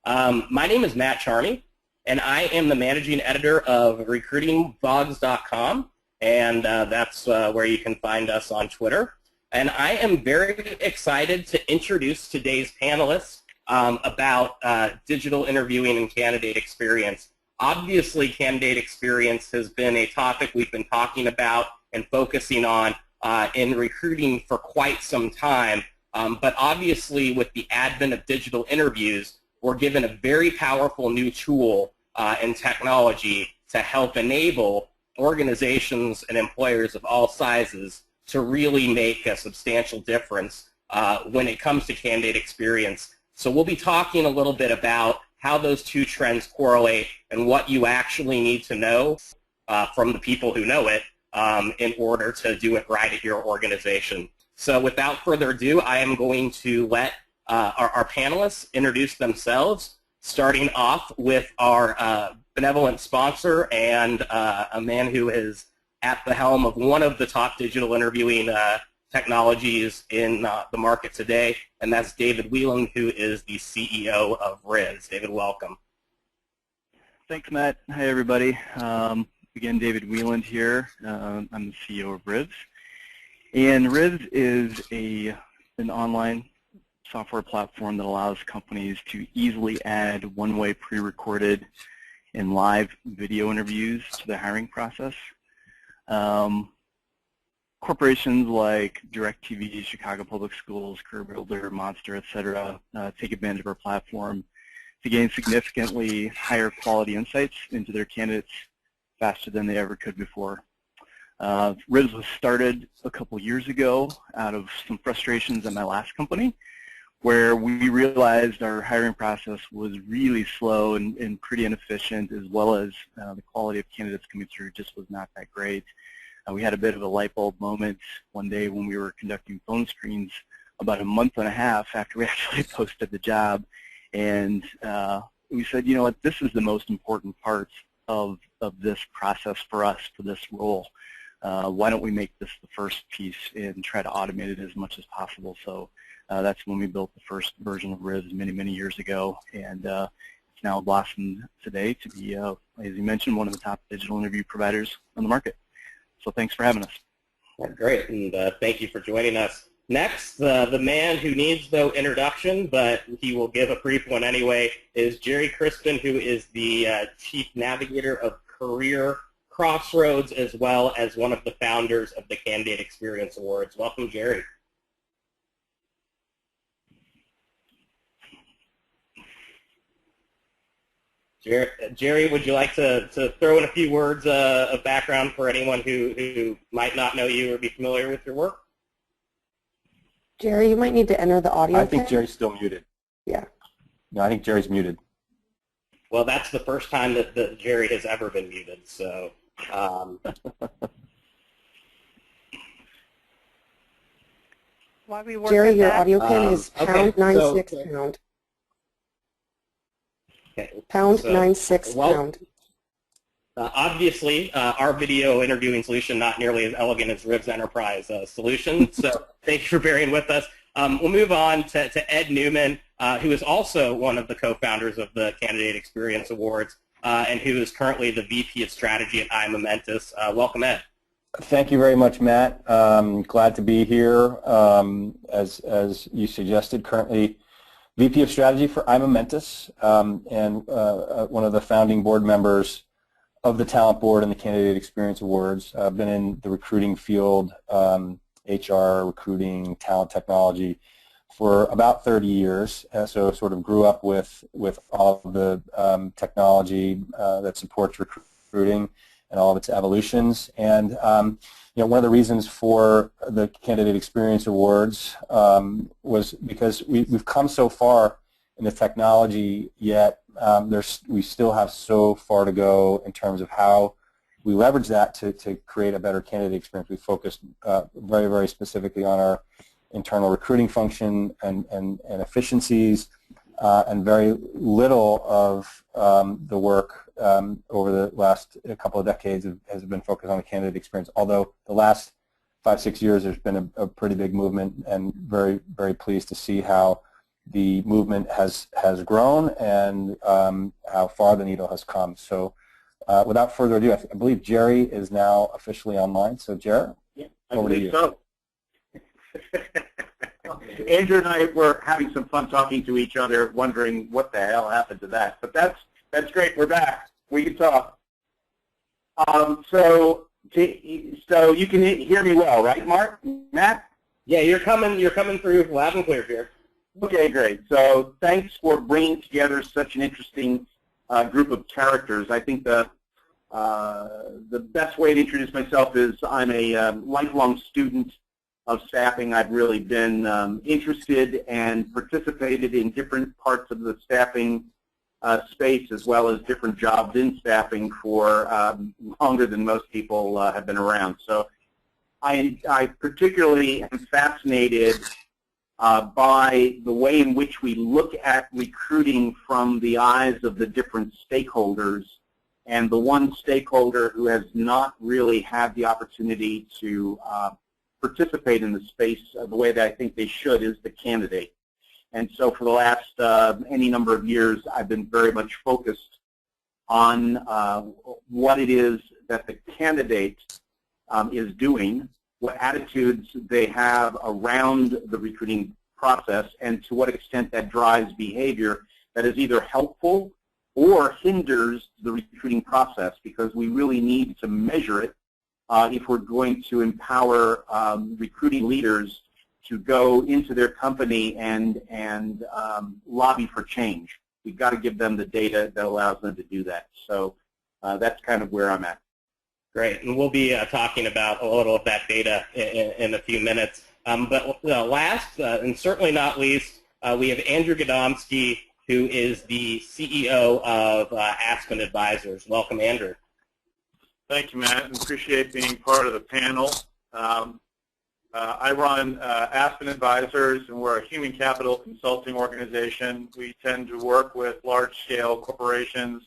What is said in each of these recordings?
My name is Matt Charney, and I am the managing editor of recruitingvogs.com, and that's where you can find us on Twitter. And I am very excited to introduce today's panelists about digital interviewing and candidate experience. Obviously, candidate experience has been a topic we've been talking about and focusing on in recruiting for quite some time. But obviously, with the advent of digital interviews, we're given a very powerful new tool and technology to help enable organizations and employers of all sizes to really make a substantial difference when it comes to candidate experience. So we'll be talking a little bit about how those two trends correlate and what you actually need to know from the people who know it in order to do it right at your organization. So without further ado, I am going to let our panelists introduce themselves, starting off with our benevolent sponsor and a man who is at the helm of one of the top digital interviewing technologies in the market today, and that's David Whelan, who is the CEO of RIVS. David, welcome. Thanks, Matt. Hi, everybody. Again, David Whelan here. I'm the CEO of RIVS. And RIVS is an online software platform that allows companies to easily add one-way pre-recorded and live video interviews to the hiring process. Corporations like DirecTV, Chicago Public Schools, CareerBuilder, Monster, etc. Take advantage of our platform to gain significantly higher quality insights into their candidates faster than they ever could before. RIVS was started a couple years ago out of some frustrations at my last company, where we realized our hiring process was really slow and pretty inefficient, as well as the quality of candidates coming through just was not that great. We had a bit of a light bulb moment one day when we were conducting phone screens about a month and a half after we actually posted the job, and we said, you know what, this is the most important part of this process for us, for this role. Why don't we make this the first piece and try to automate it as much as possible? So that's when we built the first version of RIVS many years ago, and it's now blossomed today to be, as you mentioned, one of the top digital interview providers on the market. So thanks for having us. Yeah, great, and thank you for joining us. Next, the man who needs no introduction, but he will give a brief one anyway, is Jerry Crispin, who is the Chief Navigator of Career Crossroads, as well as one of the founders of the Candidate Experience Awards. Welcome, Jerry. Jerry, would you like to throw in a few words of background for anyone who might not know you or be familiar with your work? Jerry, you might need to enter the audio. I think Jerry's still muted. Yeah. No, I think Jerry's muted. Well, that's the first time that Jerry has ever been muted, so. Jerry, your audio pin is pound 96 so, pound. Okay. Pound 96 pound. Obviously, our video interviewing solution not nearly as elegant as RIVS Enterprise solution, so thank you for bearing with us. We'll move on to Ed Newman, who is also one of the co-founders of the Candidate Experience Awards, and who is currently the VP of Strategy at iMomentous. Welcome, Ed. Thank you very much, Matt. Glad to be here. As you suggested, currently VP of Strategy for iMomentous, and one of the founding board members of the Talent Board and the Candidate Experience Awards. I've been in the recruiting field, HR, recruiting, talent technology, for about 30 years. So sort of grew up with all of the technology that supports recruiting and all of its evolutions. And you know, one of the reasons for the Candidate Experience Awards was because we've come so far in the technology, yet we still have so far to go in terms of how we leverage that to create a better candidate experience. We focused very specifically on our internal recruiting function and efficiencies, and very little of the work over the last couple of decades has been focused on the candidate experience, although the last 5-6 years there's been a pretty big movement, and very pleased to see how the movement has grown and how far the needle has come. So without further ado, I believe Jerry is now officially online. So Jerry, yeah, I believe so. Andrew and I were having some fun talking to each other, wondering what the hell happened to that. But that's great. We're back. We can talk. So you can hear me well, right, Mark? Matt? Yeah, you're coming through loud and clear here. Okay, great. So thanks for bringing together such an interesting group of characters. I think the best way to introduce myself is I'm a lifelong student of staffing. I've really been interested and participated in different parts of the staffing space, as well as different jobs in staffing for longer than most people have been around. So I particularly am fascinated by the way in which we look at recruiting from the eyes of the different stakeholders. And the one stakeholder who has not really had the opportunity to participate in the space the way that I think they should is the candidate. And so for the last any number of years, I've been very much focused on what it is that the candidate is doing, what attitudes they have around the recruiting process, and to what extent that drives behavior that is either helpful or hinders the recruiting process, because we really need to measure it if we're going to empower recruiting leaders to go into their company and lobby for change. We've got to give them the data that allows them to do that. So that's kind of where I'm at. Great, and we'll be talking about a little of that data in a few minutes. But last, and certainly not least, we have Andrew Gadomski, who is the CEO of Aspen Advisors. Welcome, Andrew. Thank you, Matt, and appreciate being part of the panel. I run Aspen Advisors, and we're a human capital consulting organization. We tend to work with large-scale corporations,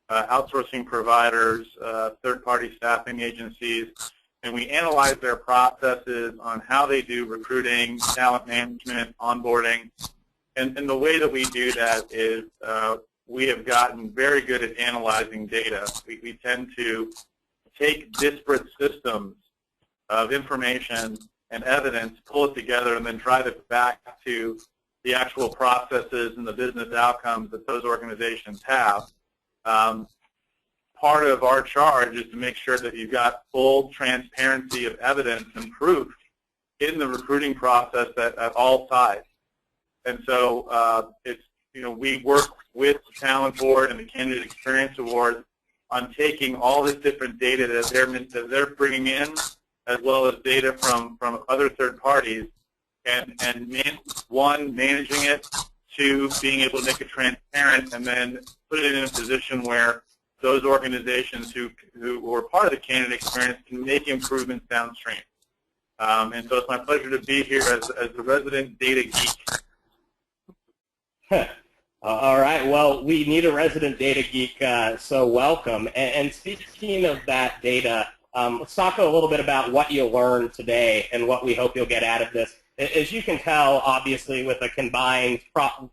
outsourcing providers, third-party staffing agencies, and we analyze their processes on how they do recruiting, talent management, onboarding. And the way that we do that is we have gotten very good at analyzing data. We tend to take disparate systems of information and evidence, pull it together, and then drive it back to the actual processes and the business outcomes that those organizations have. Part of our charge is to make sure that you've got full transparency of evidence and proof in the recruiting process at all sides. And so we work with the Talent Board and the Candidate Experience Award on taking all this different data that they're bringing in, as well as data from other third parties, and managing it, two, being able to make it transparent, and then put it in a position where those organizations who are part of the candidate experience can make improvements downstream. And so it's my pleasure to be here as the resident data geek. All right. Well, we need a resident data geek, so welcome. And speaking of that data, let's talk a little bit about what you learned today and what we hope you'll get out of this. As you can tell, obviously, with a combined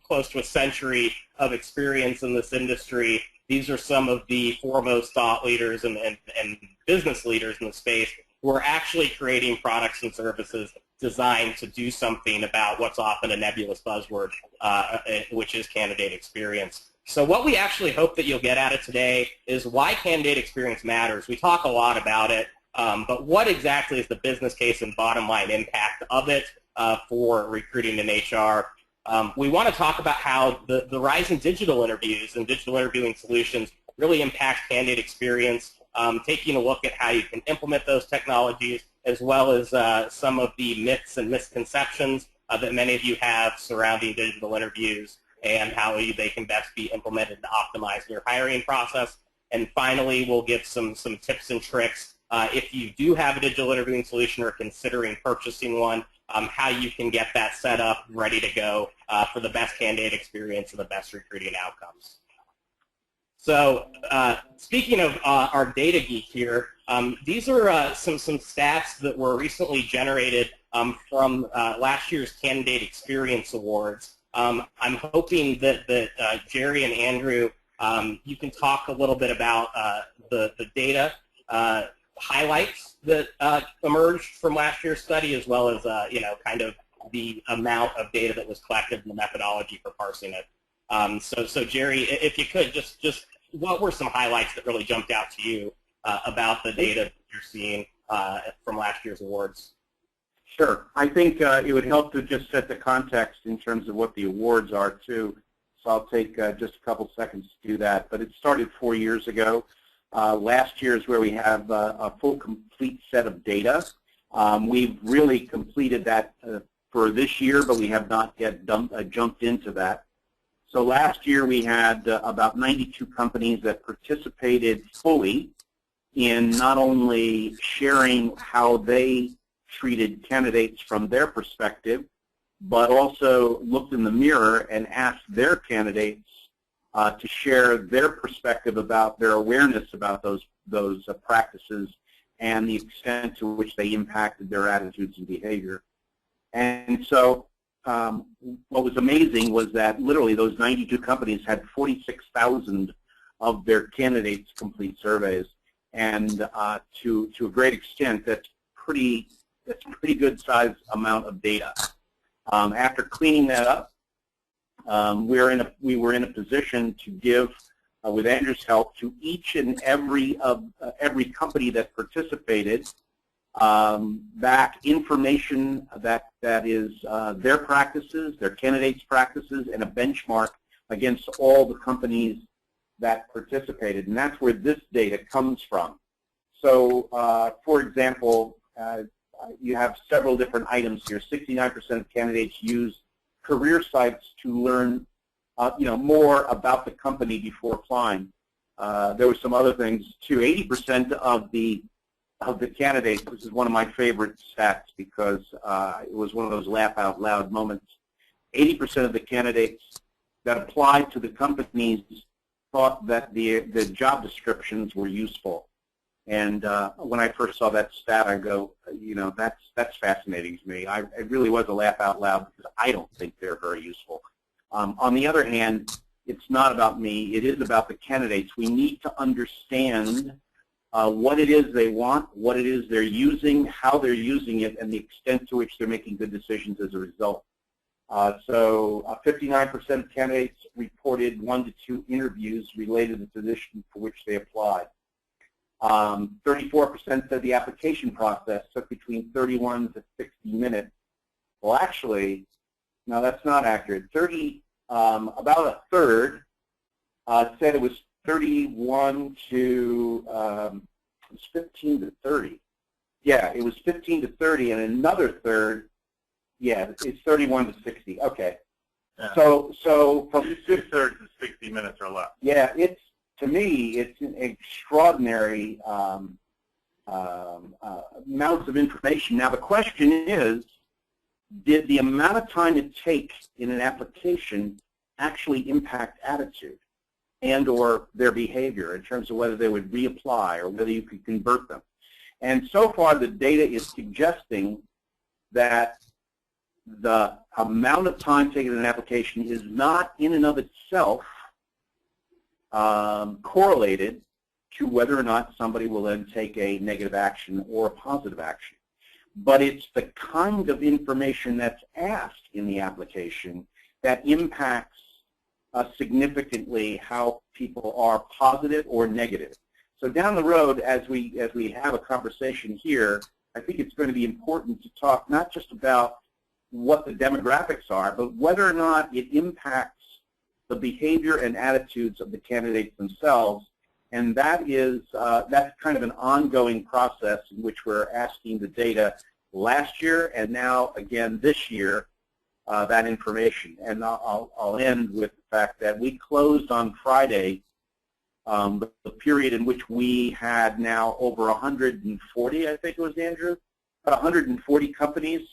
close to a century of experience in this industry, these are some of the foremost thought leaders and business leaders in the space who are actually creating products and services designed to do something about what's often a nebulous buzzword, which is candidate experience. So what we actually hope that you'll get out of today is why candidate experience matters. We talk a lot about it, but what exactly is the business case and bottom line impact of it for recruiting in HR? We want to talk about how the rise in digital interviews and digital interviewing solutions really impact candidate experience, taking a look at how you can implement those technologies, as well as some of the myths and misconceptions that many of you have surrounding digital interviews and how they can best be implemented to optimize your hiring process. And finally, we'll give some tips and tricks if you do have a digital interviewing solution or considering purchasing one, how you can get that set up, ready to go for the best candidate experience and the best recruiting outcomes. So speaking of our data geek here, these are some stats that were recently generated from last year's Candidate Experience Awards. I'm hoping that Jerry and Andrew, you can talk a little bit about the data highlights that emerged from last year's study, as well as kind of the amount of data that was collected and the methodology for parsing it. So Jerry, if you could, just what were some highlights that really jumped out to you about the data that you're seeing from last year's awards? Sure. I think it would help to just set the context in terms of what the awards are, too. So I'll take just a couple seconds to do that. But it started 4 years ago. Last year is where we have a full, complete set of data. We've really completed that for this year, but we have not yet jumped into that. So last year we had about 92 companies that participated fully in not only sharing how they treated candidates from their perspective, but also looked in the mirror and asked their candidates to share their perspective about their awareness about those practices and the extent to which they impacted their attitudes and behavior. And so what was amazing was that literally those 92 companies had 46,000 of their candidates complete surveys, and to a great extent, that's a pretty good size amount of data. After cleaning that up, we were in a position to give, with Andrew's help, to each and every company that participated back information that is their practices, their candidates' practices, and a benchmark against all the companies that participated. And that's where this data comes from. So, for example, you have several different items here. 69% of candidates use career sites to learn more about the company before applying. There were some other things too. 80% of the candidates, this is one of my favorite stats because it was one of those laugh out loud moments. 80% of the candidates that applied to the companies thought that the job descriptions were useful. And when I first saw that stat, I go, that's fascinating to me. It really was a laugh out loud because I don't think they're very useful. On the other hand, it's not about me. It is about the candidates. We need to understand what it is they want, what it is they're using, how they're using it, and the extent to which they're making good decisions as a result. So 59% of candidates reported 1 to 2 interviews related to the position for which they applied. 34% said the application process took between 31 to 60 minutes. Well, actually, no, that's not accurate. About a third said it was 31 to, it was 15 to 30. Yeah, it was 15 to 30, and another third, yeah, it's 31 to 60. Okay. Yeah. So from 2/3 to 60 minutes or less. Yeah, to me, it's an extraordinary amounts of information. Now, the question is, did the amount of time it takes in an application actually impact attitude and or their behavior in terms of whether they would reapply or whether you could convert them? And so far, the data is suggesting that the amount of time taken in an application is not in and of itself correlated to whether or not somebody will then take a negative action or a positive action. But it's the kind of information that's asked in the application that impacts significantly how people are positive or negative. So down the road, as we have a conversation here, I think it's going to be important to talk not just about what the demographics are, but whether or not it impacts the behavior and attitudes of the candidates themselves. And that is that's kind of an ongoing process in which we're asking the data last year and now again this year that information. And I'll end with the fact that we closed on Friday the period in which we had now over 140, I think it was, Andrew, about 140 companies,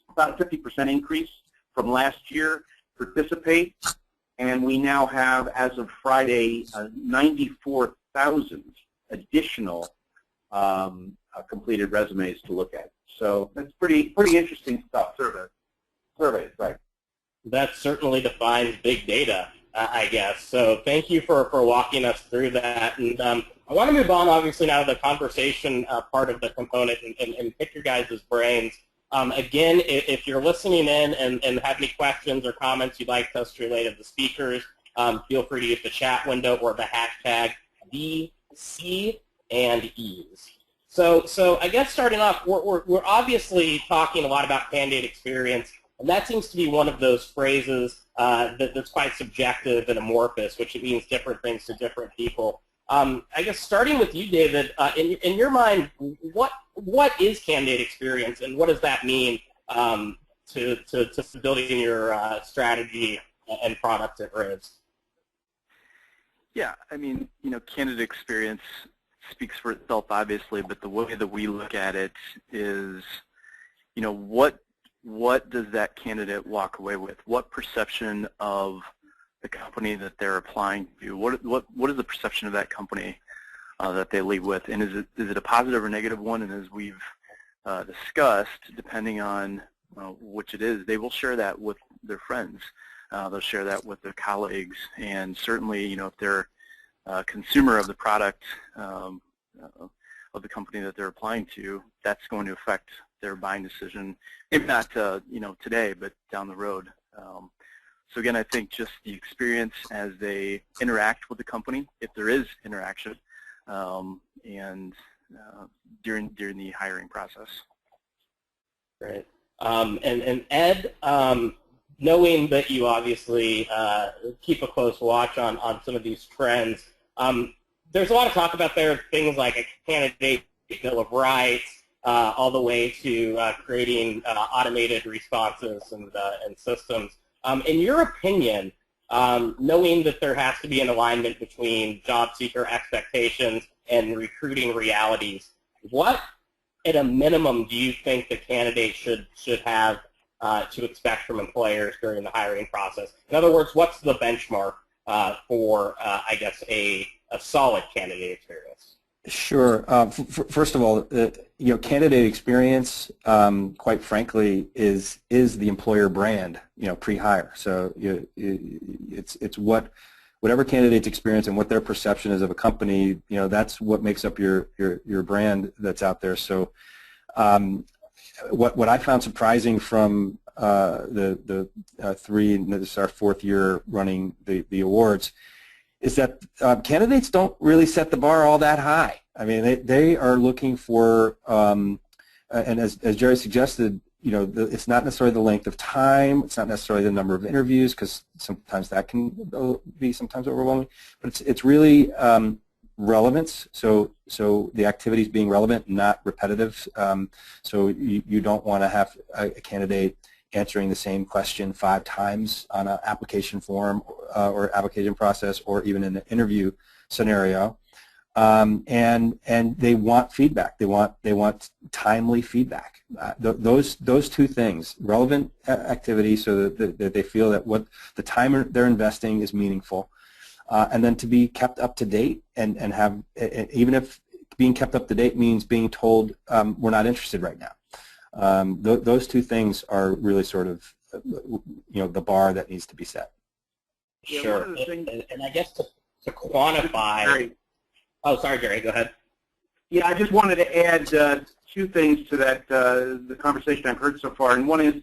about a 50% increase from last year, participate. And we now have, as of Friday, 94,000 additional completed resumes to look at. So that's pretty interesting stuff. Surveys, right? That certainly defines big data, I guess. So thank you for walking us through that. And I want to move on, obviously, now to the conversation part of the component and pick your guys' brains. Again, if you're listening in and have any questions or comments you'd like us to relay to the speakers, feel free to use the chat window or the hashtag VC and E's. So I guess starting off, we're obviously talking a lot about candidate experience, and that seems to be one of those phrases that's quite subjective and amorphous, which it means different things to different people. I guess starting with you, David, in your mind, what is candidate experience, and what does that mean to building your strategy and product at RIVS? Yeah, I mean, candidate experience speaks for itself, obviously, but the way that we look at it is, what does that candidate walk away with? What perception of the company that they're applying to? What is the perception of that company that they leave with? And is it a positive or negative one? And as we've discussed, depending on which it is, they will share that with their friends. They'll share that with their colleagues, and certainly, if they're a consumer of the product of the company that they're applying to, that's going to affect their buying decision, maybe not today, but down the road. So again, I think just the experience as they interact with the company, if there is interaction, and during the hiring process. Great. And Ed, knowing that you obviously keep a close watch on some of these trends, there's a lot of talk about there, things like a candidate bill of rights, all the way to creating automated responses and systems. In your opinion, knowing that there has to be an alignment between job seeker expectations and recruiting realities, what, at a minimum, do you think the candidate should have to expect from employers during the hiring process? In other words, what's the benchmark for, I guess, a solid candidate experience? Sure. First of all, candidate experience, quite frankly, is the employer brand, pre-hire. So it's whatever candidate's experience and what their perception is of a company, that's what makes up your brand that's out there. So what I found surprising from the three, and this is our fourth year running the awards, is that candidates don't really set the bar all that high. I mean, they are looking for, and as Jerry suggested, it's not necessarily the length of time, it's not necessarily the number of interviews, because sometimes that can be sometimes overwhelming, but it's really relevance. So the activities being relevant, not repetitive. So you don't want to have a candidate answering the same question 5 times on an application form or application process, or even in an interview scenario. And they want feedback. They want timely feedback. Those two things: relevant activity, so that they feel that what the time they're investing is meaningful, and then to be kept up to date, and have, even if being kept up to date means being told we're not interested right now. Those two things are really sort of the bar that needs to be set. Sure. And I guess to quantify. Oh, sorry, Jerry. Go ahead. Yeah, I just wanted to add 2 things to that the conversation I've heard so far. And one is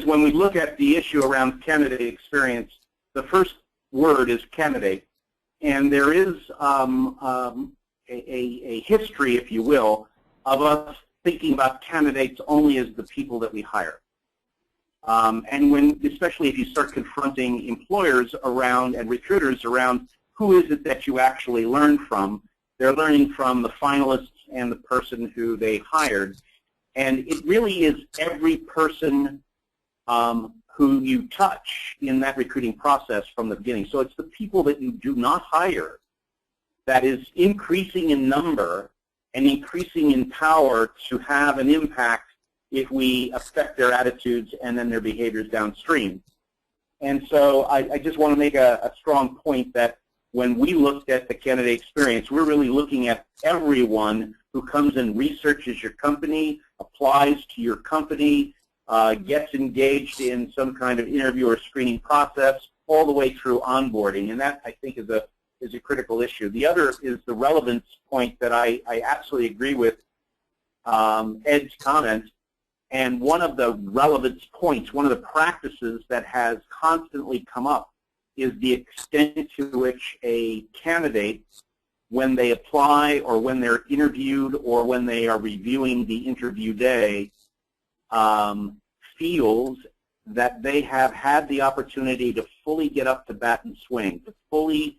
when we look at the issue around candidate experience, the first word is candidate, and there is a history, if you will, of us thinking about candidates only as the people that we hire. And especially if you start confronting employers around and recruiters around who is it that you actually learn from, they're learning from the finalists and the person who they hired. And it really is every person who you touch in that recruiting process from the beginning. So it's the people that you do not hire that is increasing in number and increasing in power to have an impact if we affect their attitudes and then their behaviors downstream. And so I just want to make a strong point that when we looked at the candidate experience, we're really looking at everyone who comes and researches your company, applies to your company, gets engaged in some kind of interview or screening process, all the way through onboarding, and that I think is a critical issue. The other is the relevance point that I absolutely agree with Ed's comment. And one of the relevance points, one of the practices that has constantly come up is the extent to which a candidate, when they apply or when they're interviewed or when they are reviewing the interview day, feels that they have had the opportunity to fully get up to bat and swing, to fully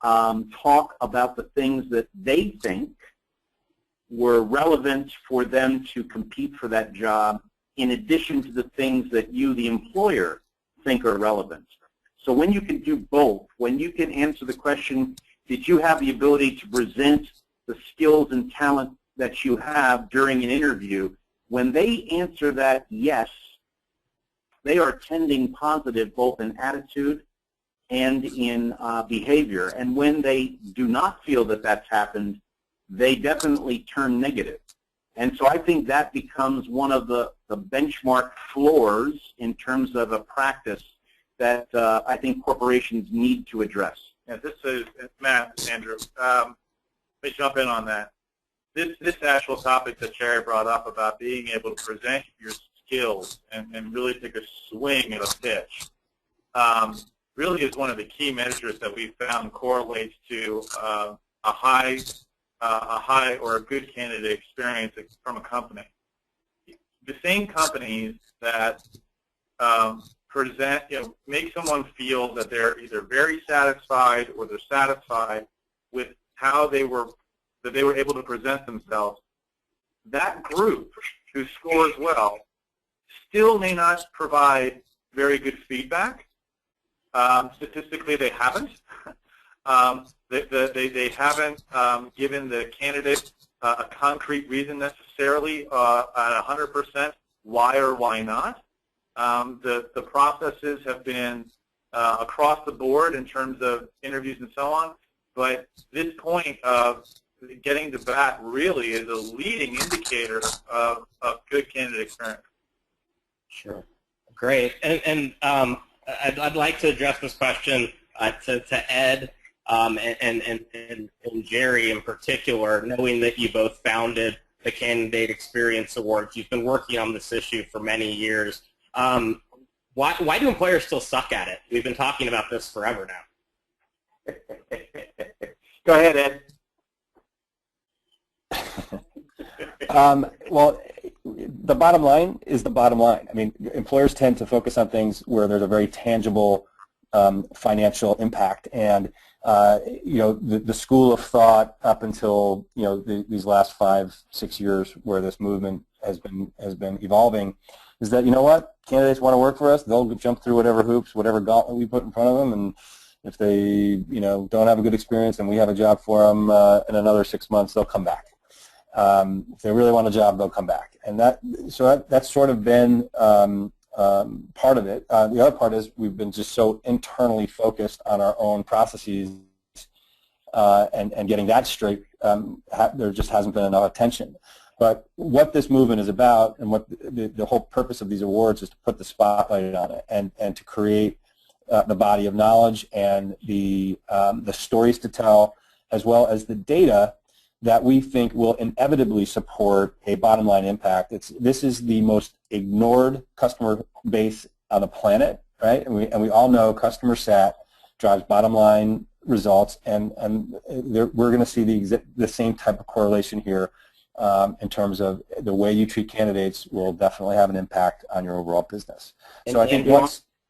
talk about the things that they think were relevant for them to compete for that job, in addition to the things that you, the employer, think are relevant. So when you can do both, when you can answer the question, did you have the ability to present the skills and talent that you have during an interview, when they answer that yes, they are tending positive both in attitude and in behavior. And when they do not feel that that's happened, they definitely turn negative. And so I think that becomes one of the benchmark floors in terms of a practice that I think corporations need to address. Yeah, this is Matt, Andrew. Let me jump in on that. This actual topic that Sherry brought up about being able to present your skills and really take a swing at a pitch really is one of the key measures that we found correlates to a high or a good candidate experience from a company. The same companies that present, make someone feel that they're either very satisfied or they're satisfied with how they were able to present themselves, that group who scores well still may not provide very good feedback. Statistically, they haven't. They haven't given the candidate a concrete reason necessarily at 100% why or why not. The processes have been across the board in terms of interviews and so on, but this point of getting to bat really is a leading indicator of good candidate experience. Sure. Great. And I'd like to address this question to Ed and Jerry in particular, knowing that you both founded the Candidate Experience Awards. You've been working on this issue for many years. Why do employers still suck at it? We've been talking about this forever now. Go ahead, Ed. Well, the bottom line is the bottom line. I mean, employers tend to focus on things where there's a very tangible financial impact, and the school of thought up until these last 5-6 years where this movement has been evolving is that candidates want to work for us, they'll jump through whatever hoops, whatever gauntlet we put in front of them, and if they don't have a good experience and we have a job for them in another 6 months, they'll come back. If they really want a job, they'll come back, and that's sort of been part of it. The other part is we've been just so internally focused on our own processes and getting that straight. There just hasn't been enough attention. But what this movement is about, and what the whole purpose of these awards is to put the spotlight on it and to create the body of knowledge and the stories to tell, as well as the data that we think will inevitably support a bottom line impact. This is the most ignored customer base on the planet, right? And we all know customer sat drives bottom line results, and we're going to see the same type of correlation here in terms of the way you treat candidates will definitely have an impact on your overall business. So I think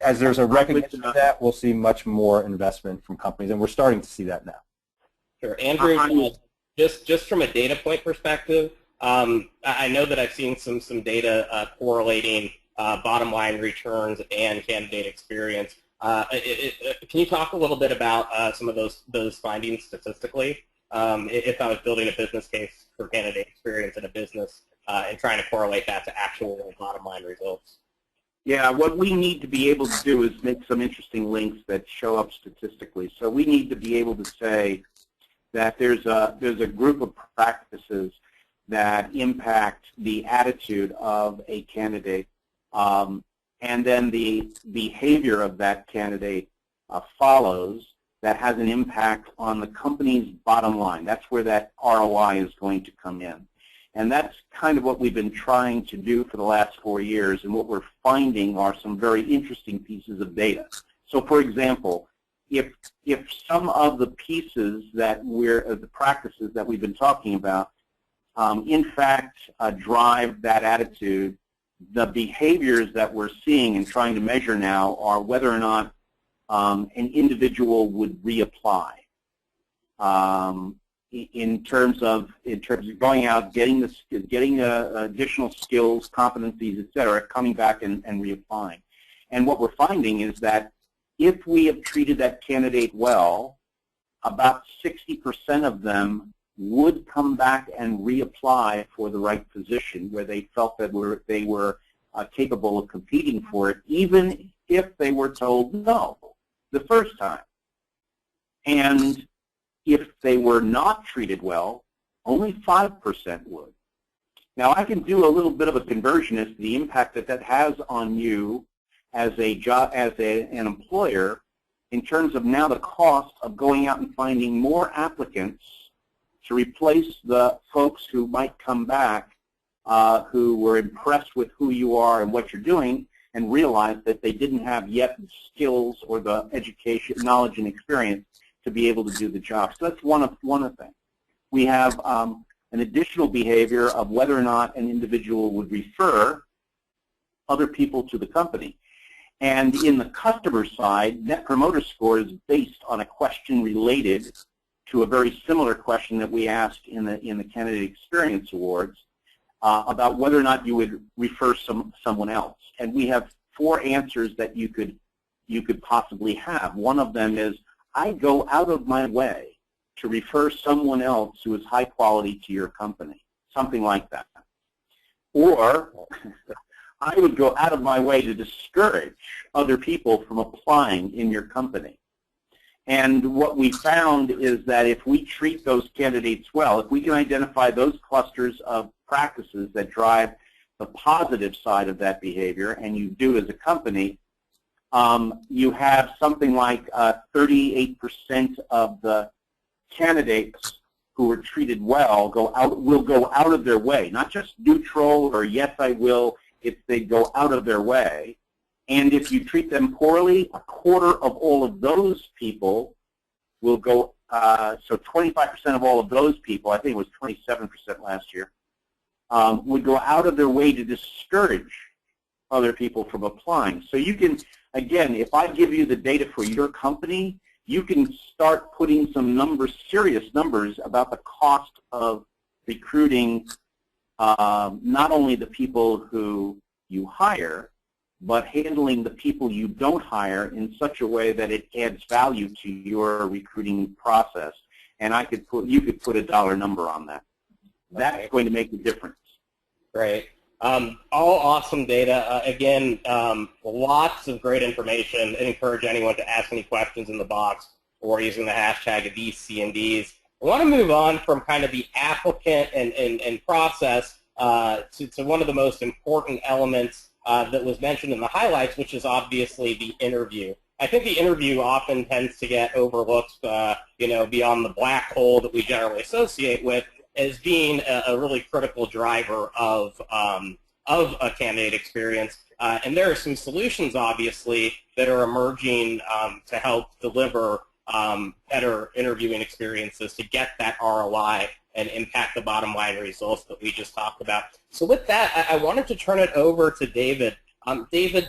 as there's a recognition of that, we'll see much more investment from companies, and we're starting to see that now. Sure. Andrew, just from a data point perspective, I know that I've seen some data correlating bottom line returns and candidate experience. Can you talk a little bit about some of those findings statistically? If I was building a business case for candidate experience in a business and trying to correlate that to actual bottom line results. Yeah, what we need to be able to do is make some interesting links that show up statistically. So we need to be able to say that there's a group of practices that impact the attitude of a candidate and then the behavior of that candidate follows, that has an impact on the company's bottom line. That's where that ROI is going to come in. And that's kind of what we've been trying to do for the last 4 years, and what we're finding are some very interesting pieces of data. So for example, if some of the pieces that the practices that we've been talking about, in fact drive that attitude, the behaviors that we're seeing and trying to measure now are whether or not an individual would reapply. In terms of going out, getting additional skills, competencies, et cetera, coming back and reapplying. And what we're finding is that if we have treated that candidate well, about 60% of them would come back and reapply for the right position where they felt that they were capable of competing for it, even if they were told no the first time. And if they were not treated well, only 5% would. Now, I can do a little bit of a conversion as to the impact that that has on you as an employer, in terms of now the cost of going out and finding more applicants to replace the folks who might come back, who were impressed with who you are and what you're doing, and realized that they didn't have yet the skills or the education, knowledge, and experience to be able to do the job. So that's one of the things. We have an additional behavior of whether or not an individual would refer other people to the company. And in the customer side, Net Promoter Score is based on a question related to a very similar question that we asked in the Candidate Experience Awards about whether or not you would refer someone else. And we have 4 answers that you could possibly have. One of them is, I go out of my way to refer someone else who is high quality to your company, something like that. Or I would go out of my way to discourage other people from applying in your company. And what we found is that if we treat those candidates well, if we can identify those clusters of practices that drive the positive side of that behavior, and you do as a company, you have something like 38% of the candidates who are treated well will go out of their way, not just neutral or yes I will, if they go out of their way. And if you treat them poorly, a quarter of all of those people will go, so 25% of all of those people, I think it was 27% last year, would go out of their way to discourage other people from applying. So you can, again, if I give you the data for your company, you can start putting some numbers, serious numbers, about the cost of recruiting not only the people who you hire, but handling the people you don't hire in such a way that it adds value to your recruiting process. And you could put a dollar number on that. That's going to make a difference. Great. All awesome data. Again, lots of great information. I encourage anyone to ask any questions in the box or using the hashtag of VCNDs. I want to move on from kind of the applicant and process to one of the most important elements that was mentioned in the highlights, which is obviously the interview. I think the interview often tends to get overlooked, beyond the black hole that we generally associate with, as being a really critical driver of a candidate experience. And there are some solutions, obviously, that are emerging to help deliver better interviewing experiences to get that ROI and impact the bottom line results that we just talked about. So with that, I wanted to turn it over to David. David,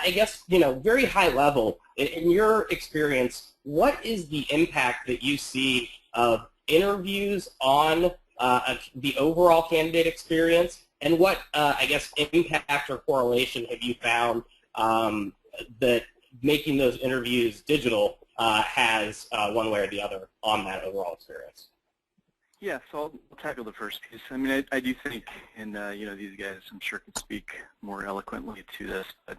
I guess, very high level, in your experience, what is the impact that you see of interviews on the overall candidate experience, and what, I guess, impact or correlation have you found that making those interviews digital has one way or the other on that overall experience? Yeah, so I'll tackle the first piece. I mean, I do think, and these guys I'm sure can speak more eloquently to this, but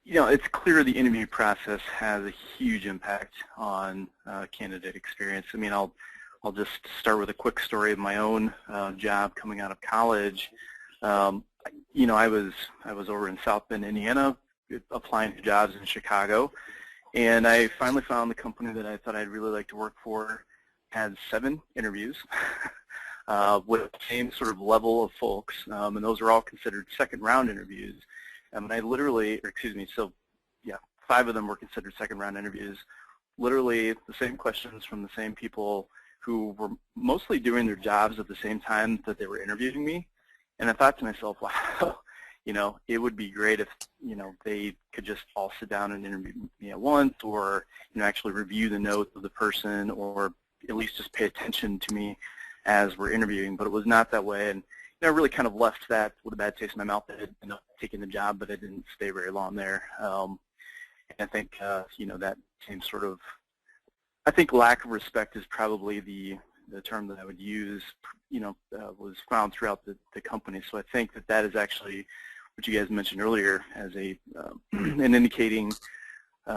it's clear the interview process has a huge impact on candidate experience. I mean, I'll just start with a quick story of my own job coming out of college. I you know, I was over in South Bend, Indiana, applying to jobs in Chicago, and I finally found the company that I thought I'd really like to work for. Had 7 interviews with the same sort of level of folks, and those are all considered second-round interviews. And I literally, or excuse me, so yeah, 5 of them were considered second-round interviews. Literally the same questions from the same people who were mostly doing their jobs at the same time that they were interviewing me. And I thought to myself, wow, you know, it would be great if, you know, they could just all sit down and interview me at once, or, you know, actually review the notes of the person, or at least just pay attention to me as we're interviewing. But it was not that way, and you know, I really kind of left that with a bad taste in my mouth. I ended up taking the job, but I didn't stay very long there. And I think, you know, that same sort of, I think lack of respect is probably the term that I would use, you know, was found throughout the company. So I think that that is actually what you guys mentioned earlier as a an indicating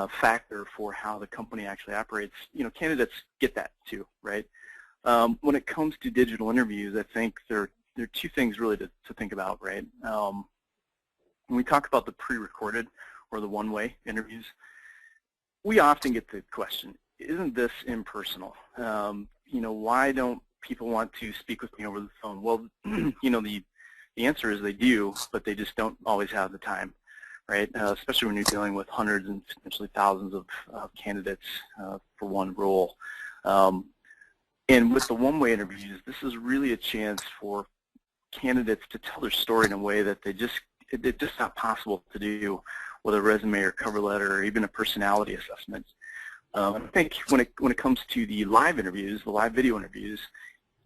factor for how the company actually operates. You know, candidates get that too, right? When it comes to digital interviews, I think there are 2 things really to think about, right? When we talk about the pre-recorded or the one-way interviews, we often get the question, isn't this impersonal? You know, why don't people want to speak with me over the phone? Well, you know, the answer is they do, but they just don't always have the time, right? Especially when you're dealing with hundreds and potentially thousands of candidates for one role. And with the one-way interviews, this is really a chance for candidates to tell their story in a way that it's just not possible to do with a resume or cover letter or even a personality assessment. I think when it comes to the live interviews, the live video interviews,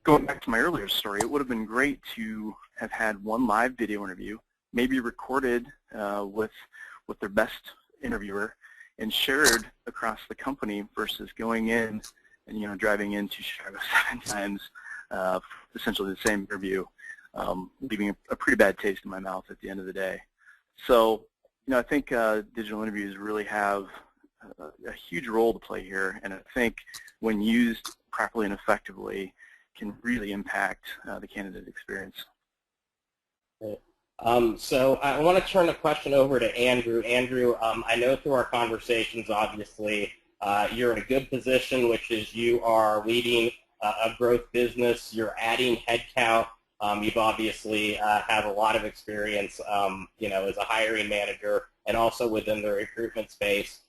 going back to my earlier story, it would have been great to have had one live video interview, maybe recorded with their best interviewer and shared across the company versus going in and, you know, driving into Chicago 7 times, essentially the same interview, leaving a pretty bad taste in my mouth at the end of the day. So, you know, I think digital interviews really have a huge role to play here, and I think when used properly and effectively can really impact the candidate experience. So I want to turn the question over to Andrew. Andrew, I know through our conversations, obviously, you're in a good position, which is you are leading a growth business. You're adding headcount. You've obviously have a lot of experience, you know, as a hiring manager and also within the recruitment space.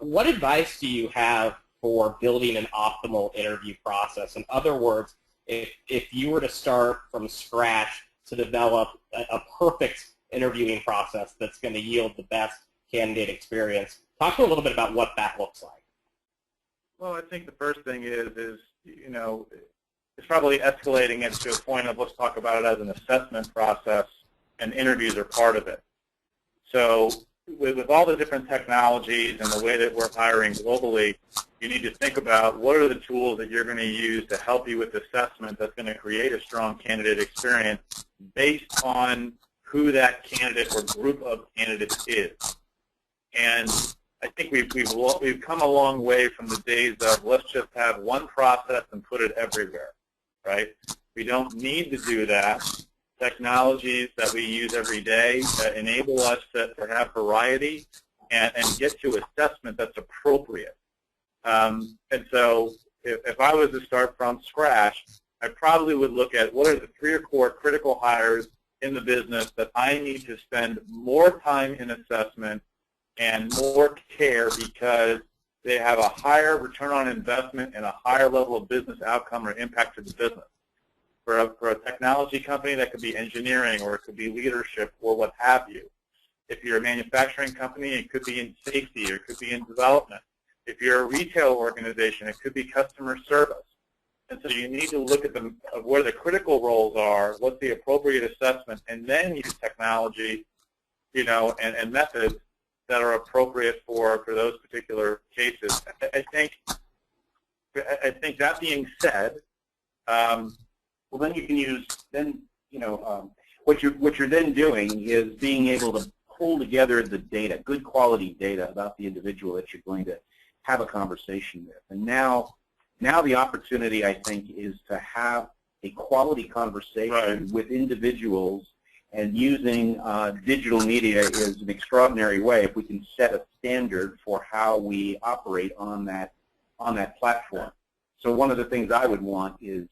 What advice do you have for building an optimal interview process? In other words, if you were to start from scratch to develop a perfect interviewing process that's going to yield the best candidate experience, talk to a little bit about what that looks like. Well, I think the first thing is you know, it's probably escalating it to a point of let's talk about it as an assessment process, and interviews are part of it. So with all the different technologies and the way that we're hiring globally, you need to think about what are the tools that you're going to use to help you with assessment that's going to create a strong candidate experience based on who that candidate or group of candidates is. And I think we've come a long way from the days of let's just have one process and put it everywhere, right? We don't need to do that. Technologies that we use every day enable us to have variety and get to assessment that's appropriate. And so if I was to start from scratch, I probably would look at what are the 3 or 4 critical hires in the business that I need to spend more time in assessment and more care because they have a higher return on investment and a higher level of business outcome or impact to the business. For a technology company, that could be engineering or it could be leadership or what have you. If you're a manufacturing company, it could be in safety or it could be in development. If you're a retail organization, it could be customer service. And so you need to look at where the critical roles are, what's the appropriate assessment, and then use technology, you know, and methods that are appropriate for those particular cases. I think that being said, well, then you can use, what you're then doing is being able to pull together the data, good quality data about the individual that you're going to have a conversation with. And now the opportunity, I think, is to have a quality conversation with individuals And using digital media is an extraordinary way if we can set a standard for how we operate on that platform. So one of the things I would want is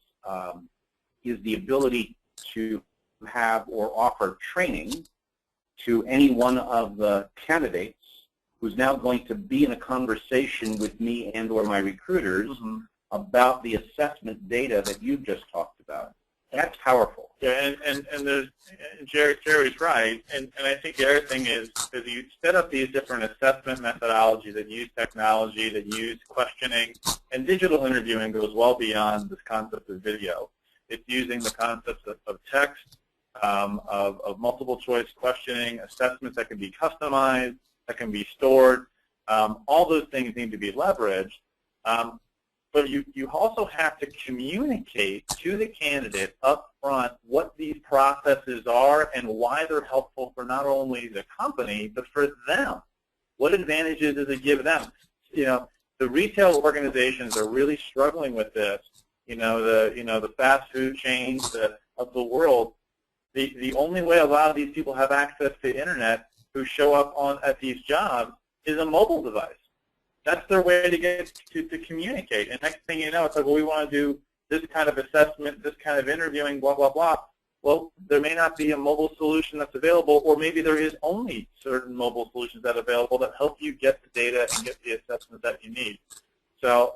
the ability to have or offer training to any one of the candidates who's now going to be in a conversation with me and or my recruiters about the assessment data that you've just talked about. That's powerful. Yeah, and Jerry's right. And I think the other thing is you set up these different assessment methodologies that use technology, that use questioning, and digital interviewing goes well beyond this concept of video. It's using the concepts of text, of multiple choice questioning, assessments that can be customized, that can be stored. All those things need to be leveraged. But you also have to communicate to the candidate up front what these processes are and why they're helpful for not only the company, but for them. What advantages does it give them? You know, the retail organizations are really struggling with this. The fast food chains of the world. The only way a lot of these people have access to the internet who show up at these jobs is a mobile device. That's their way to get to communicate. And next thing you know, it's like, well, we want to do this kind of assessment, this kind of interviewing, blah, blah, blah. Well, there may not be a mobile solution that's available, or maybe there is only certain mobile solutions that are available that help you get the data and get the assessment that you need. So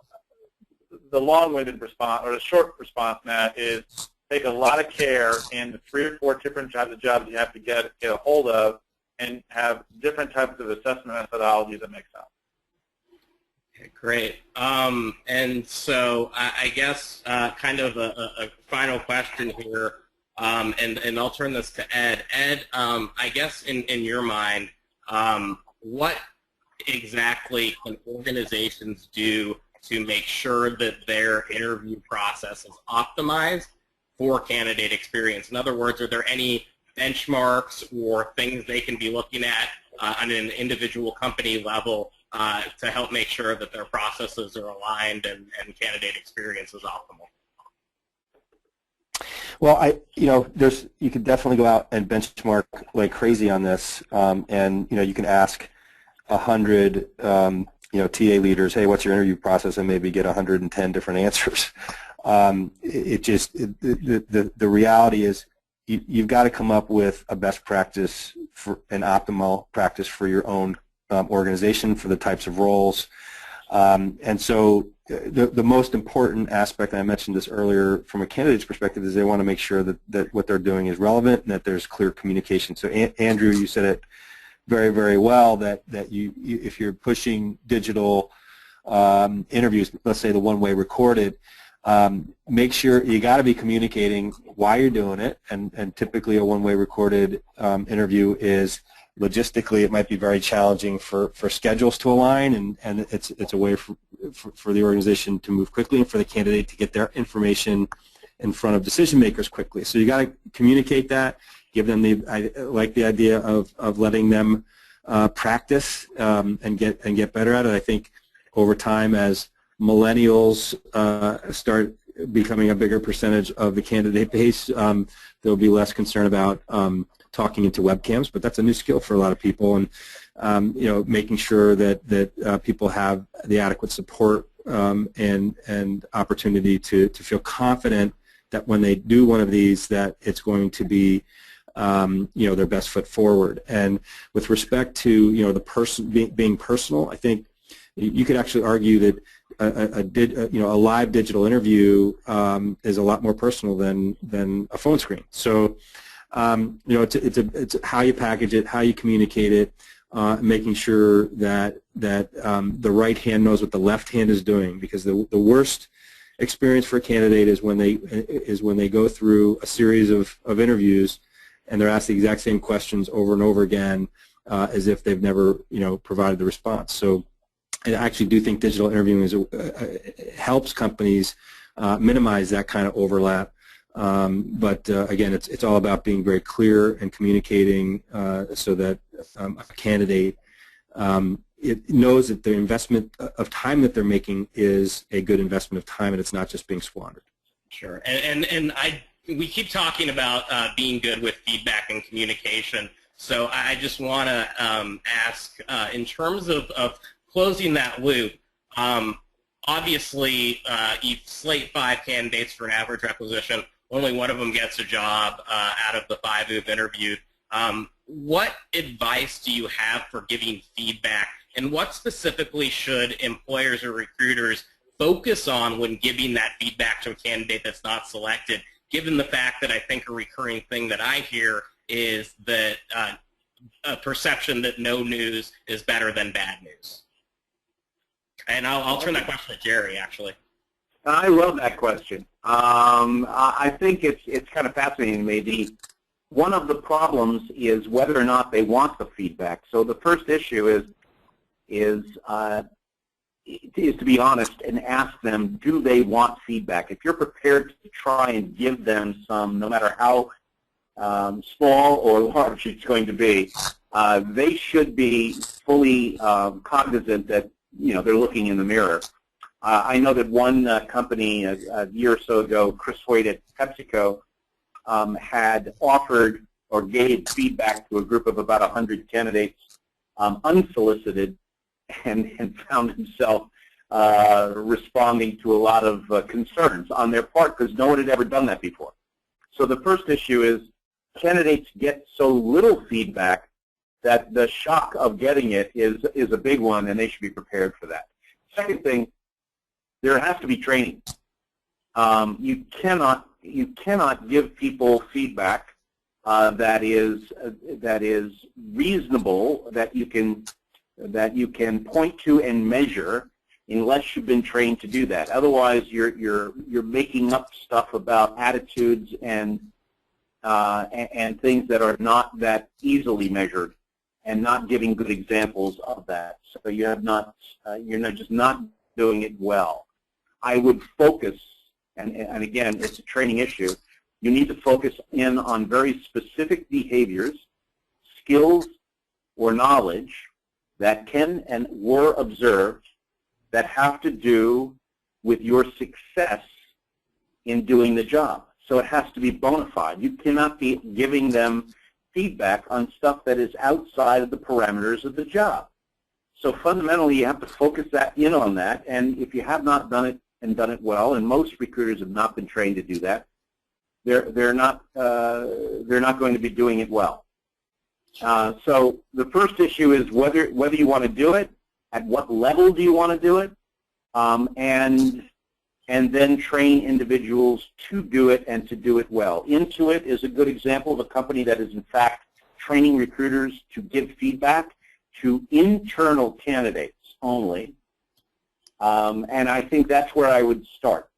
the long-winded response, or the short response, Matt, is take a lot of care in the 3 or 4 different types of jobs you have to get a hold of, and have different types of assessment methodologies that make sense. Okay, great. And so I guess kind of a final question here, and I'll turn this to Ed. Ed, I guess in your mind, what exactly can organizations do to make sure that their interview process is optimized for candidate experience? In other words, are there any benchmarks or things they can be looking at on an individual company level to help make sure that their processes are aligned and candidate experience is optimal? Well, you could definitely go out and benchmark like crazy on this, and you can ask 100 TA leaders, hey, what's your interview process, and maybe get 110 different answers. The reality is you've got to come up with a best practice for an optimal practice for your own organization, for the types of roles. And so the most important aspect, and I mentioned this earlier from a candidate's perspective, is they want to make sure that what they're doing is relevant and that there's clear communication. So Andrew, you said it very, very well, that you if you're pushing digital interviews, let's say the one-way recorded, make sure you got to be communicating why you're doing it, and typically a one-way recorded interview is logistically it might be very challenging for schedules to align, and it's a way for the organization to move quickly and for the candidate to get their information in front of decision makers quickly. So you got to communicate that, give them I like the idea of letting them practice and get better at it. I think over time, as millennials start becoming a bigger percentage of the candidate base, there'll be less concern about talking into webcams, but that's a new skill for a lot of people, and making sure that people have the adequate support and opportunity to feel confident that when they do one of these, that it's going to be their best foot forward. And with respect to the person being personal, I think you could actually argue that a live digital interview is a lot more personal than a phone screen. So it's how you package it, how you communicate it, making sure that the right hand knows what the left hand is doing, because the worst experience for a candidate is when they go through a series of interviews and they're asked the exact same questions over and over again as if they've never provided the response. So I actually do think digital interviewing helps companies minimize that kind of overlap. But again, it's all about being very clear and communicating so that a candidate it knows that the investment of time that they're making is a good investment of time, and it's not just being squandered. Sure, and I we keep talking about being good with feedback and communication. So I just want to ask, in terms of closing that loop, obviously you slate 5 candidates for an average requisition. Only one of them gets a job out of the 5 who've interviewed. What advice do you have for giving feedback, and what specifically should employers or recruiters focus on when giving that feedback to a candidate that's not selected, given the fact that I think a recurring thing that I hear is that a perception that no news is better than bad news? And I'll turn that question to Jerry, actually. I love that question. I think it's kind of fascinating to me. One of the problems is whether or not they want the feedback. So the first issue is to be honest and ask them, do they want feedback? If you're prepared to try and give them some, no matter how small or large it's going to be, they should be fully cognizant that they're looking in the mirror. I know that one company a year or so ago, Chris Hoyt at PepsiCo, had offered or gave feedback to a group of about 100 candidates unsolicited, and found himself responding to a lot of concerns on their part because no one had ever done that before. So the first issue is candidates get so little feedback that the shock of getting it is a big one, and they should be prepared for that. Second thing, there has to be training. You cannot give people feedback that is reasonable, that you can point to and measure, unless you've been trained to do that. Otherwise, you're making up stuff about attitudes and things that are not that easily measured, and not giving good examples of that. So you're just not doing it well. I would focus, and again, it's a training issue. You need to focus in on very specific behaviors, skills, or knowledge that can and were observed that have to do with your success in doing the job. So it has to be bona fide. You cannot be giving them feedback on stuff that is outside of the parameters of the job. So fundamentally, you have to focus in on that, and if you have not done it and done it well, and most recruiters have not been trained to do that, they're not going to be doing it well. So the first issue is whether you want to do it, at what level do you want to do it, and then train individuals to do it and to do it well. Intuit is a good example of a company that is in fact training recruiters to give feedback to internal candidates only, and I think that's where I would start.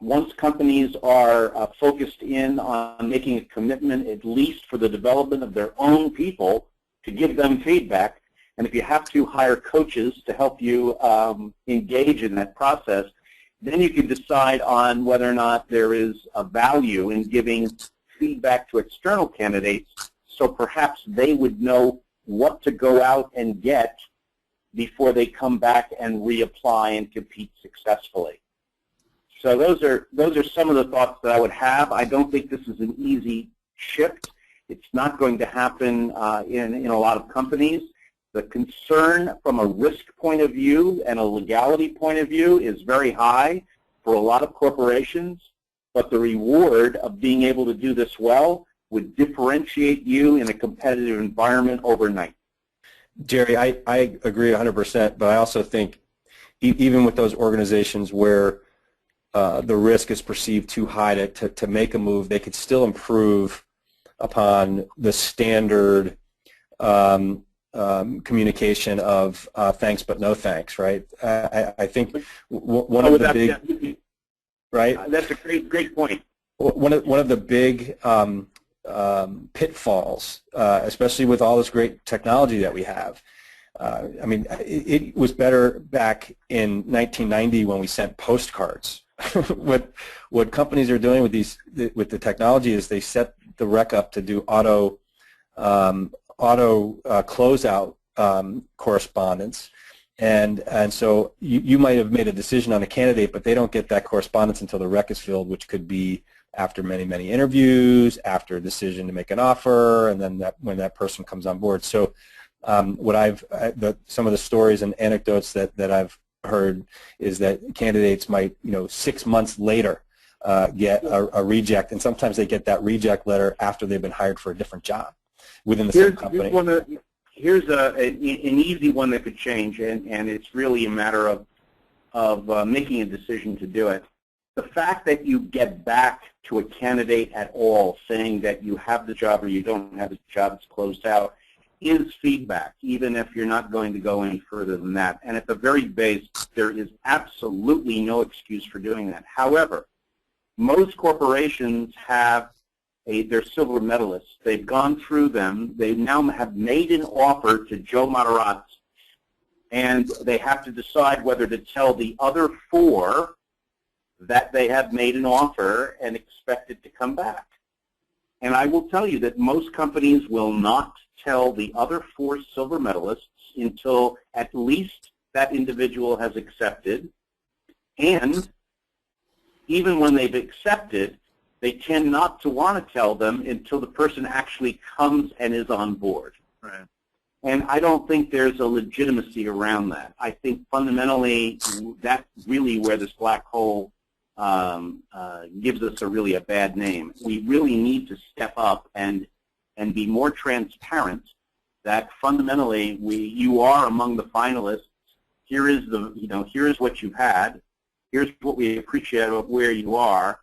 Once companies are focused in on making a commitment, at least for the development of their own people, to give them feedback, and if you have to hire coaches to help you engage in that process, then you can decide on whether or not there is a value in giving feedback to external candidates, so perhaps they would know what to go out and get before they come back and reapply and compete successfully. So those are some of the thoughts that I would have. I don't think this is an easy shift. It's not going to happen in a lot of companies. The concern from a risk point of view and a legality point of view is very high for a lot of corporations, but the reward of being able to do this well would differentiate you in a competitive environment overnight. Jerry, I agree 100%, but I also think even with those organizations where the risk is perceived too high to make a move, they could still improve upon the standard communication of thanks but no thanks, right? I think one of the big, right? That's a great point. One of the big pitfalls, especially with all this great technology that we have. I mean, it was better back in 1990 when we sent postcards. What companies are doing with the technology is they set the rec up to do auto closeout correspondence, and so you might have made a decision on a candidate, but they don't get that correspondence until the rec is filled, which could be after many, many interviews, after a decision to make an offer, and then when that person comes on board. So some of the stories and anecdotes that I've heard is that candidates might, 6 months later get a reject, and sometimes they get that reject letter after they've been hired for a different job within the same company. Here's an easy one that could change, and it's really a matter of making a decision to do it. The fact that you get back to a candidate at all saying that you have the job or you don't have the job, it's closed out, is feedback, even if you're not going to go any further than that. And at the very base, there is absolutely no excuse for doing that. However, most corporations have they're silver medalists. They've gone through them. They now have made an offer to Joe Matarazzi, and they have to decide whether to tell the other 4 that they have made an offer and expect it to come back. And I will tell you that most companies will not tell the other 4 silver medalists until at least that individual has accepted. And even when they've accepted, they tend not to want to tell them until the person actually comes and is on board. Right. And I don't think there's a legitimacy around that. I think fundamentally that's really where this black hole gives us a bad name. We really need to step up and be more transparent that fundamentally you are among the finalists. Here is here's what you've had. Here's what we appreciate of where you are.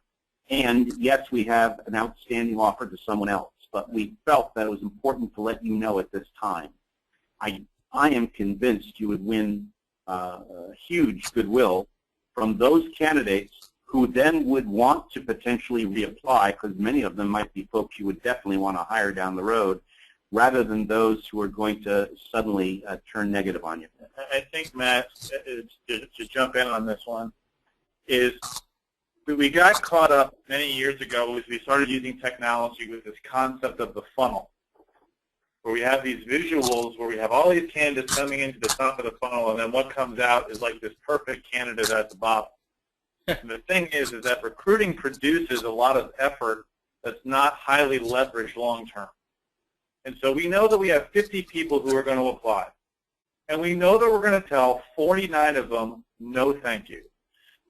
And yes, we have an outstanding offer to someone else, but we felt that it was important to let you know at this time. I am convinced you would win huge goodwill from those candidates who then would want to potentially reapply, because many of them might be folks you would definitely want to hire down the road, rather than those who are going to suddenly turn negative on you. I think, Matt, to jump in on this one, is we got caught up many years ago as we started using technology with this concept of the funnel, where we have these visuals where we have all these candidates coming into the top of the funnel, and then what comes out is like this perfect candidate at the bottom. And the thing is that recruiting produces a lot of effort that's not highly leveraged long term. And so we know that we have 50 people who are going to apply. And we know that we're going to tell 49 of them, no thank you.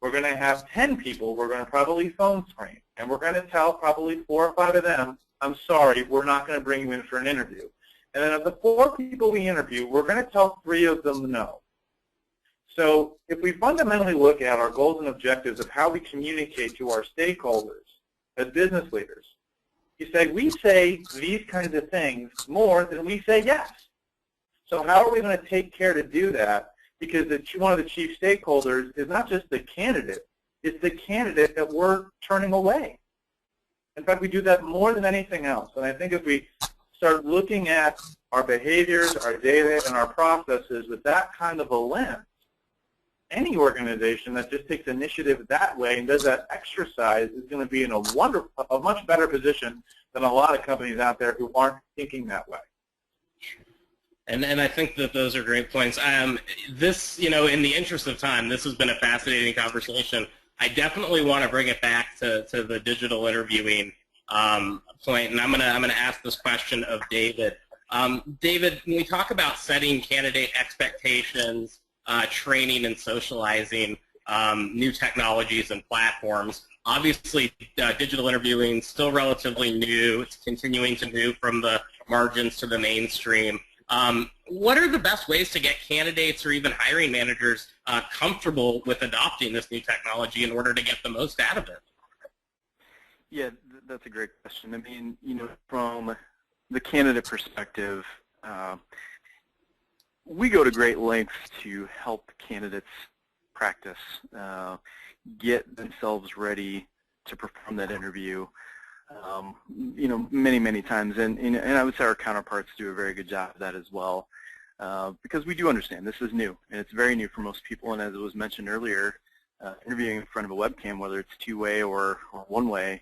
We're going to have 10 people we're going to probably phone screen. And we're going to tell probably 4 or 5 of them, I'm sorry, we're not going to bring you in for an interview. And then of the 4 people we interview, we're going to tell 3 of them no. So if we fundamentally look at our goals and objectives of how we communicate to our stakeholders as business leaders, you say we say these kinds of things more than we say yes. So how are we going to take care to do that? Because one of the chief stakeholders is not just the candidate, it's the candidate that we're turning away. In fact, we do that more than anything else. And I think if we start looking at our behaviors, our data, and our processes with that kind of a lens, any organization that just takes initiative that way and does that exercise is going to be in a much better position than a lot of companies out there who aren't thinking that way. And I think that those are great points. This, in the interest of time, this has been a fascinating conversation. I definitely want to bring it back to the digital interviewing point, and I'm gonna ask this question of David. David, when we talk about setting candidate expectations, training and socializing new technologies and platforms, obviously digital interviewing is still relatively new. It's continuing to move from the margins to the mainstream. What are the best ways to get candidates or even hiring managers comfortable with adopting this new technology in order to get the most out of it? Yeah, that's a great question. I mean, from the candidate perspective, we go to great lengths to help candidates practice, get themselves ready to perform that interview, many, many times. And I would say our counterparts do a very good job of that as well, because we do understand this is new, and it's very new for most people. And as it was mentioned earlier, interviewing in front of a webcam, whether it's two-way or one-way,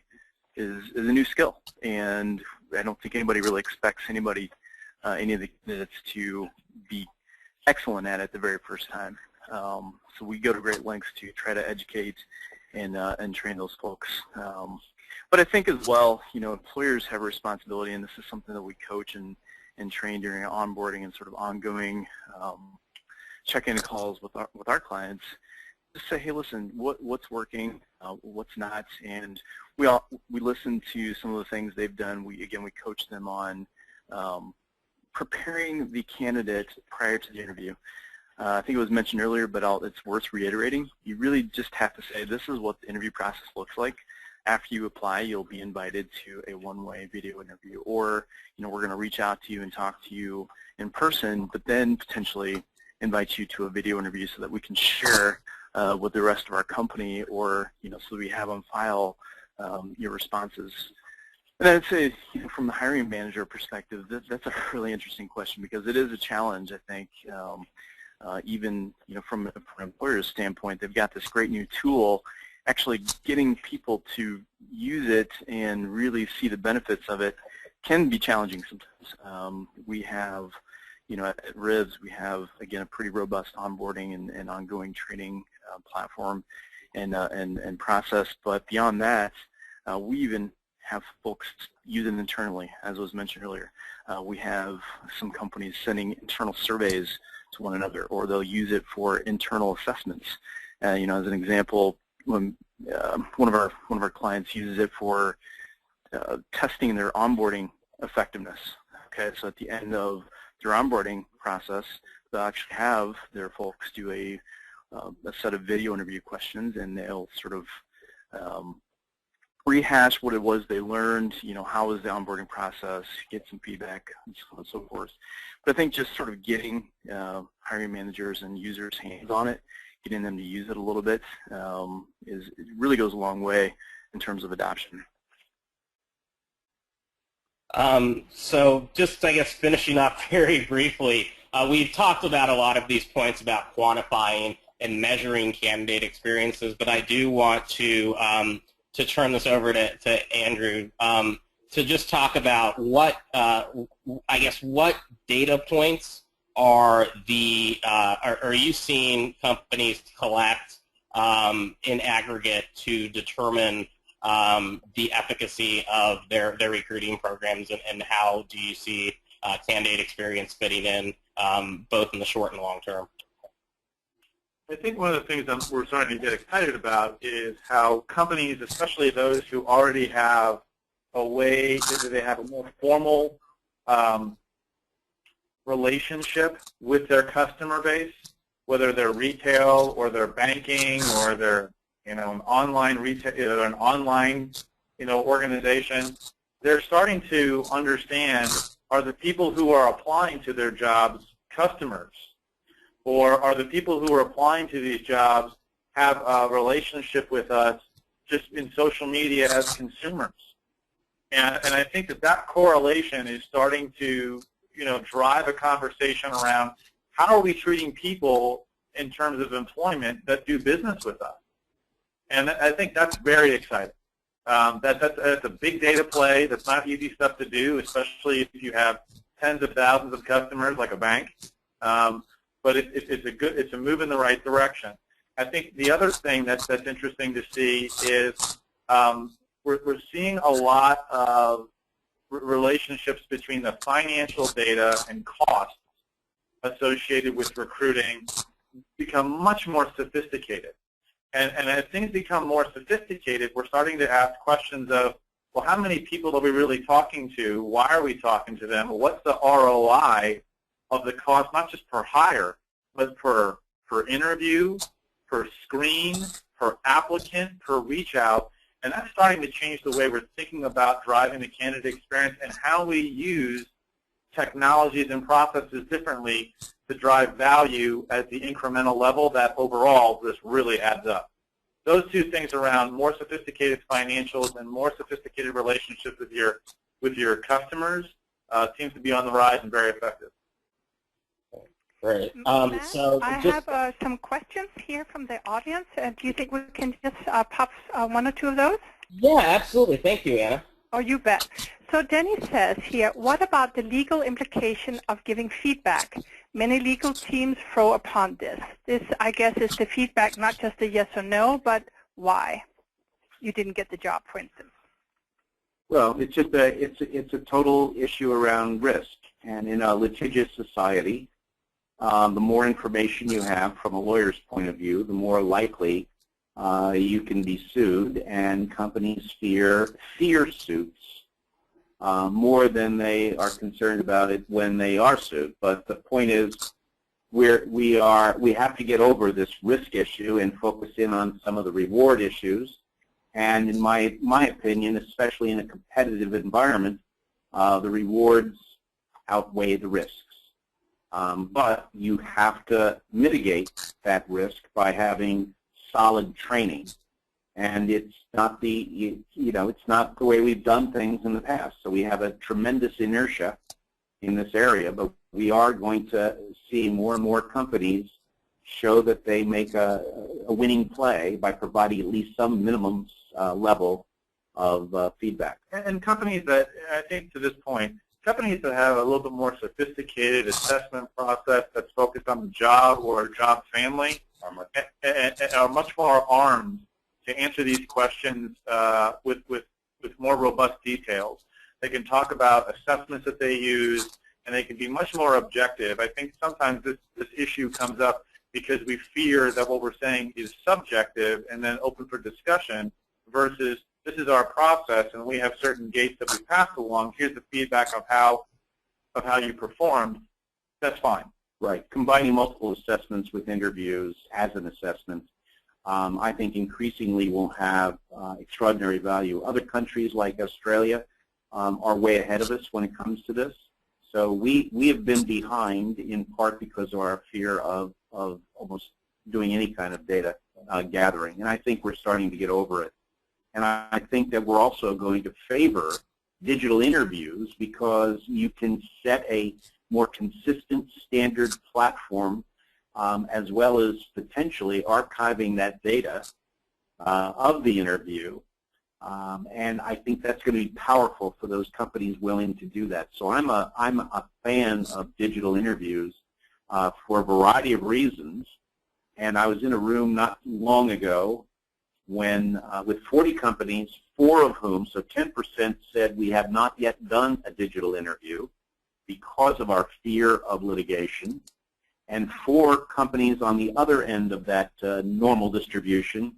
is a new skill. And I don't think anybody really expects any of the candidates to be excellent at it the very first time. So we go to great lengths to try to educate and train those folks. But I think as well, employers have a responsibility, and this is something that we coach and train during onboarding and sort of ongoing check-in calls with our clients. Just say, hey, listen, what's working, what's not, and we listen to some of the things they've done. We coach them on preparing the candidate prior to the interview. I think it was mentioned earlier, but it's worth reiterating. You really just have to say, this is what the interview process looks like. After you apply, you'll be invited to a one-way video interview, or we're going to reach out to you and talk to you in person, but then potentially invite you to a video interview so that we can share with the rest of our company, or so we have on file your responses. And I'd say, from the hiring manager perspective, that's a really interesting question, because it is a challenge. I think even from an employer's standpoint, they've got this great new tool. Actually getting people to use it and really see the benefits of it can be challenging sometimes. We have, at RIVS, we have, again, a pretty robust onboarding and ongoing training platform and process. But beyond that, we even have folks use it internally, as was mentioned earlier. We have some companies sending internal surveys to one another, or they'll use it for internal assessments. As an example, when one of our clients uses it for testing their onboarding effectiveness. Okay, so at the end of their onboarding process, they'll actually have their folks do a set of video interview questions, and they'll sort of rehash what it was they learned, how was the onboarding process, get some feedback, and so on and so forth. But I think just sort of getting hiring managers and users' hands on it, getting them to use it a little bit, it really goes a long way in terms of adoption. So just, I guess, finishing up very briefly, we've talked about a lot of these points about quantifying and measuring candidate experiences, but I do want to turn this over to Andrew to just talk about what, I guess, what data points are you seeing companies collect in aggregate to determine the efficacy of their recruiting programs, and how do you see candidate experience fitting in both in the short and long term? I think one of the things that we're starting to get excited about is how companies, especially those who already have a way, they have a more formal relationship with their customer base, whether they're retail or they're banking or they're an online retail or an online organization. They're starting to understand, are the people who are applying to their jobs customers, or are the people who are applying to these jobs have a relationship with us just in social media as consumers? And I think that correlation is starting to drive a conversation around how are we treating people in terms of employment that do business with us. And I think that's very exciting. That's a big data play. That's not easy stuff to do, especially if you have tens of thousands of customers like a bank. But it's a move in the right direction. I think the other thing that's interesting to see is we're seeing a lot of relationships between the financial data and costs associated with recruiting become much more sophisticated. And as things become more sophisticated, we're starting to ask questions of, well, how many people are we really talking to? Why are we talking to them? What's the ROI of the cost, not just per hire, but per interview, per screen, per applicant, per reach out? And that's starting to change the way we're thinking about driving the candidate experience and how we use technologies and processes differently to drive value at the incremental level that overall this really adds up. Those two things around more sophisticated financials and more sophisticated relationships with your customers seems to be on the rise and very effective. Great. So I have some questions here from the audience. Do you think we can just pop one or two of those? Yeah, absolutely. Thank you, Anna. Oh, you bet. So Denny says here, what about the legal implication of giving feedback? Many legal teams throw upon this. This, I guess, is the feedback, not just a yes or no, but why you didn't get the job, for instance? Well, it's just it's a total issue around risk, and in a litigious society, the more information you have from a lawyer's point of view, the more likely you can be sued, and companies fear suits more than they are concerned about it when they are sued. But the point is, we have to get over this risk issue and focus in on some of the reward issues. And in my opinion, especially in a competitive environment, the rewards outweigh the risks. But you have to mitigate that risk by having solid training. And it's not it's not the way we've done things in the past. So we have a tremendous inertia in this area, but we are going to see more and more companies show that they make a winning play by providing at least some minimum level of feedback. And companies that, I think to this point, companies that have a little bit more sophisticated assessment process that's focused on the job or job family are much more armed to answer these questions with more robust details. They can talk about assessments that they use, and they can be much more objective. I think sometimes this issue comes up because we fear that what we're saying is subjective and then open for discussion versus this is our process and we have certain gates that we pass along. Here's the feedback of how you performed. That's fine. Right. Combining multiple assessments with interviews as an assessment, I think increasingly will have extraordinary value. Other countries like Australia are way ahead of us when it comes to this. So we have been behind in part because of our fear of almost doing any kind of data gathering. And I think we're starting to get over it. And I think that we're also going to favor digital interviews because you can set a more consistent standard platform as well as potentially archiving that data of the interview. And I think that's going to be powerful for those companies willing to do that. So I'm a fan of digital interviews for a variety of reasons. And I was in a room not long ago when with 40 companies, 4 of whom, so 10%, said we have not yet done a digital interview because of our fear of litigation. And 4 companies on the other end of that normal distribution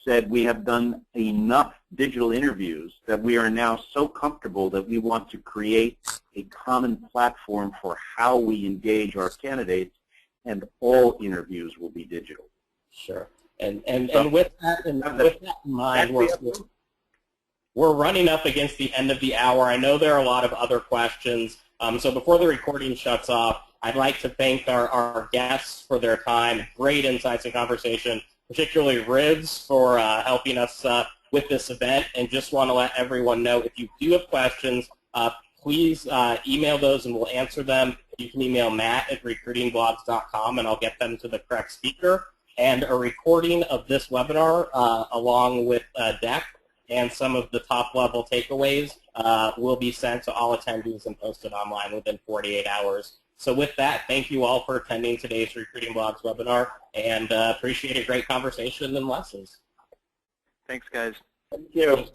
said we have done enough digital interviews that we are now so comfortable that we want to create a common platform for how we engage our candidates, and all interviews will be digital. Sure. And with that in mind, we're running up against the end of the hour. I know there are a lot of other questions. So before the recording shuts off, I'd like to thank our guests for their time. Great insights and conversation, particularly RIVS for helping us with this event. And just want to let everyone know, if you do have questions, please email those and we'll answer them. You can email matt@recruitingblogs.com and I'll get them to the correct speaker. And a recording of this webinar along with a deck and some of the top-level takeaways will be sent to all attendees and posted online within 48 hours. So with that, thank you all for attending today's Recruiting Blogs webinar, and appreciate a great conversation and lessons. Thanks, guys. Thank you.